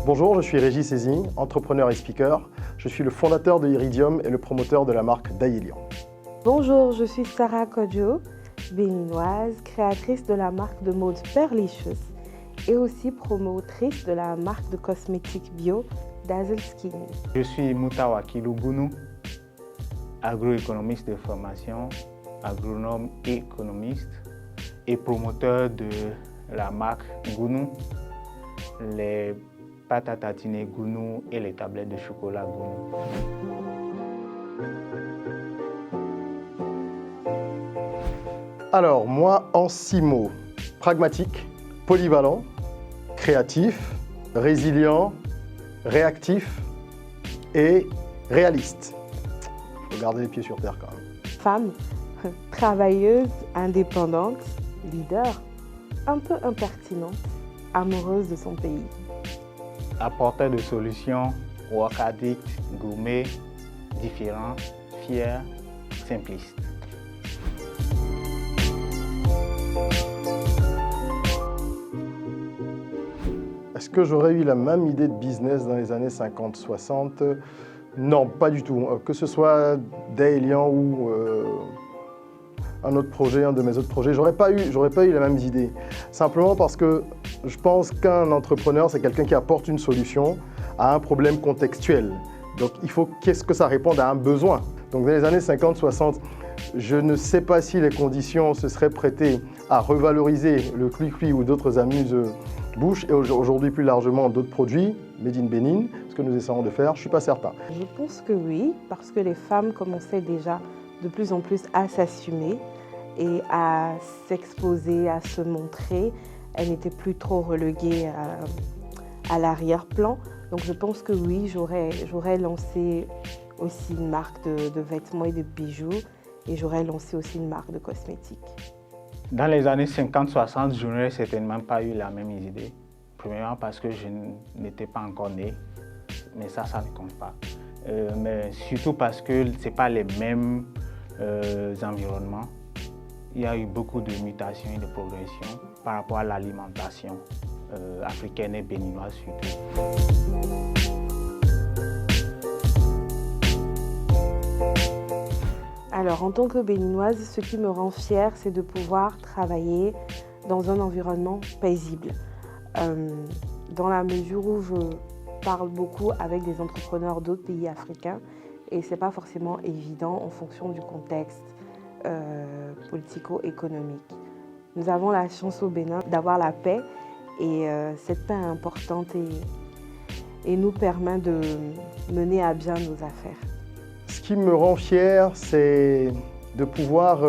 Bonjour, je suis Régis Sézing, entrepreneur et speaker. Je suis le fondateur de Iridium et le promoteur de la marque Daïlian. Bonjour, je suis Sarah Kodjo, béninoise, créatrice de la marque de mode Perlicious et aussi promotrice de la marque de cosmétiques bio Dazzle Skin. Je suis Moutawakilou Gounou, agroéconomiste de formation, agronome et économiste et promoteur de la marque Gounou, les pâtes à tartiner Gounou et les tablettes de chocolat Gounou. Alors, moi, en 6 mots, pragmatique, polyvalent, créatif, résilient, réactif et réaliste. Il faut garder les pieds sur terre quand même. Femme, travailleuse, indépendante, leader, un peu impertinente, amoureuse de son pays. Apporteur de solutions, work addict, gourmet, différent, fier, simpliste. Est-ce que j'aurais eu la même idée de business dans les années 50-60 ? Non, pas du tout. Que ce soit Daïlian ou un autre projet, un de mes autres projets, j'aurais pas eu la même idée. Simplement parce que je pense qu'un entrepreneur, c'est quelqu'un qui apporte une solution à un problème contextuel. Donc il faut que ça réponde à un besoin. Donc dans les années 50-60, je ne sais pas si les conditions se seraient prêtées à revaloriser le cuicui ou d'autres amuse-bouches et aujourd'hui plus largement d'autres produits, made in Bénin, ce que nous essayons de faire, je ne suis pas certain. Je pense que oui, parce que les femmes commençaient déjà de plus en plus à s'assumer et à s'exposer, à se montrer. Elles n'étaient plus trop reléguées à l'arrière-plan. Donc je pense que oui, j'aurais lancé aussi une marque de vêtements et de bijoux et j'aurais lancé aussi une marque de cosmétiques. Dans les années 50-60, je n'aurais certainement pas eu la même idée. Premièrement parce que je n'étais pas encore né, mais ça ne compte pas. Mais surtout parce que ce n'est pas les mêmes environnements. Il y a eu beaucoup de mutations et de progression par rapport à l'alimentation africaine et béninoise surtout. Alors, en tant que béninoise, ce qui me rend fière, c'est de pouvoir travailler dans un environnement paisible. Dans la mesure où je parle beaucoup avec des entrepreneurs d'autres pays africains et ce n'est pas forcément évident en fonction du contexte politico-économique. Nous avons la chance au Bénin d'avoir la paix et cette paix est importante et nous permet de mener à bien nos affaires. Ce qui me rend fier, c'est de pouvoir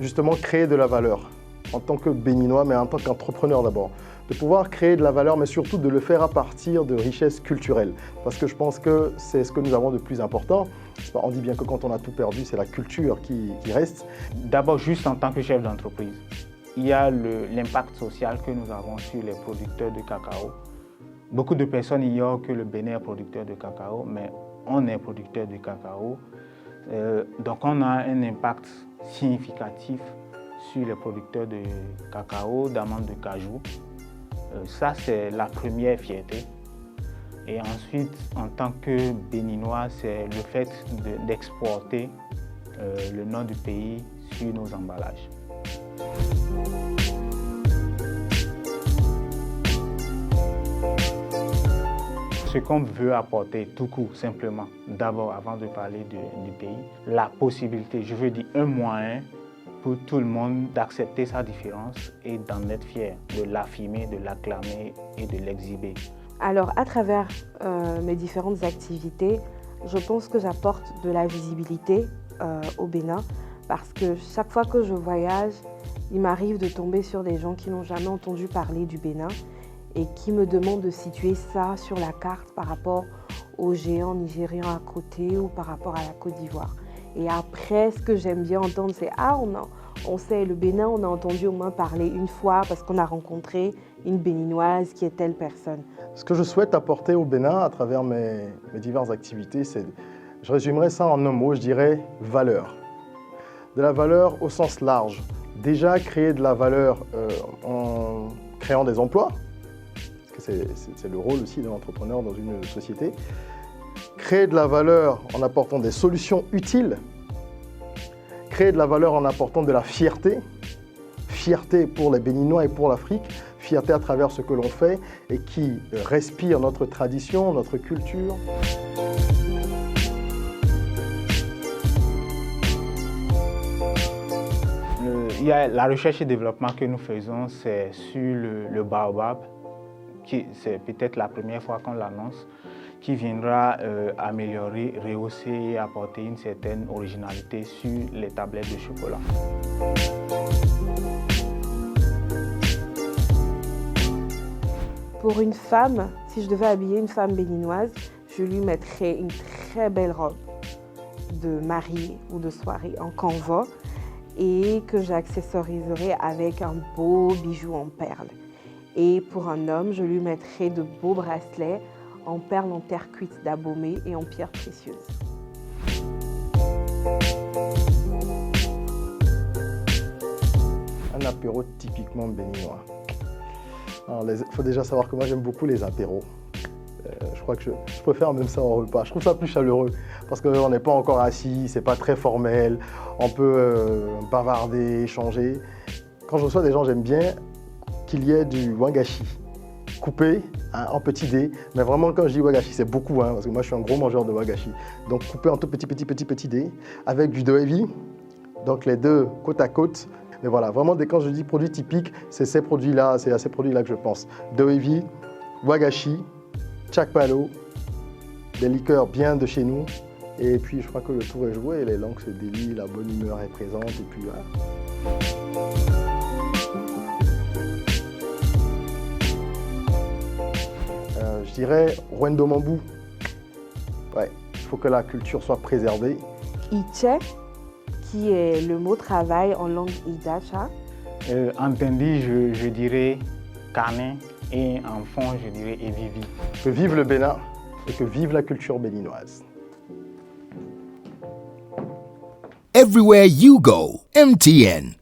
justement créer de la valeur en tant que Béninois, mais en tant qu'entrepreneur d'abord. De pouvoir créer de la valeur, mais surtout de le faire à partir de richesses culturelles. Parce que je pense que c'est ce que nous avons de plus important. On dit bien que quand on a tout perdu, c'est la culture qui reste. D'abord, juste en tant que chef d'entreprise, il y a l'impact social que nous avons sur les producteurs de cacao. Beaucoup de personnes ignorent que le Bénin est producteur de cacao, mais on est producteur de cacao. Donc on a un impact significatif sur les producteurs de cacao, d'amandes de cajou. Ça, c'est la première fierté. Et ensuite, en tant que Béninois, c'est le fait d'exporter le nom du pays sur nos emballages. Ce qu'on veut apporter tout court, simplement, d'abord, avant de parler du pays, la possibilité, je veux dire un moyen pour tout le monde d'accepter sa différence et d'en être fier, de l'affirmer, de l'acclamer et de l'exhiber. Alors, à travers mes différentes activités, je pense que j'apporte de la visibilité au Bénin parce que chaque fois que je voyage, il m'arrive de tomber sur des gens qui n'ont jamais entendu parler du Bénin et qui me demandent de situer ça sur la carte par rapport aux géants nigérians à côté ou par rapport à la Côte d'Ivoire. Et après, ce que j'aime bien entendre, c'est « Ah, on sait, le Bénin, on a entendu au moins parler une fois parce qu'on a rencontré une béninoise qui est telle personne. » Ce que je souhaite apporter au Bénin à travers mes diverses activités, je résumerai ça en un mot, je dirais valeur. De la valeur au sens large. Déjà créer de la valeur en créant des emplois, que c'est le rôle aussi d'un entrepreneur dans une société. Créer de la valeur en apportant des solutions utiles, créer de la valeur en apportant de la fierté, fierté pour les Béninois et pour l'Afrique, fierté à travers ce que l'on fait et qui respire notre tradition, notre culture. Il y a la recherche et développement que nous faisons, c'est sur le baobab, c'est peut-être la première fois qu'on l'annonce, qui viendra améliorer, rehausser et apporter une certaine originalité sur les tablettes de chocolat. Pour une femme, si je devais habiller une femme béninoise, je lui mettrais une très belle robe de mariée ou de soirée en canevas et que j'accessoriserais avec un beau bijou en perles. Et pour un homme, je lui mettrais de beaux bracelets en perles en terre cuite d'Abomey et en pierres précieuses. Un apéro typiquement béninois. Il faut déjà savoir que moi j'aime beaucoup les apéros. Je crois que je préfère même ça au repas. Je trouve ça plus chaleureux parce qu'on n'est pas encore assis, c'est pas très formel, on peut bavarder, échanger. Quand je reçois des gens, j'aime bien qu'il y ait du wagashi coupé en petits dés. Mais vraiment, quand je dis wagashi, c'est beaucoup, parce que moi je suis un gros mangeur de wagashi. Donc coupé en tout petits dés avec du doevi, donc les deux côte à côte. Mais voilà, vraiment, quand je dis produits typiques, c'est ces produits-là, c'est à ces produits-là que je pense. Doevi, wagashi, chakpalo, des liqueurs bien de chez nous. Et puis, je crois que le tour est joué, les langues se délient, la bonne humeur est présente, et puis voilà. Je dirais Rwendo Mambu. Ouais, il faut que la culture soit préservée. Iche, qui est le mot travail en langue Idacha. En Tendi, je dirais Kané et en fond, je dirais Evivi. Que vive le Bénin et que vive la culture béninoise. Everywhere you go, MTN.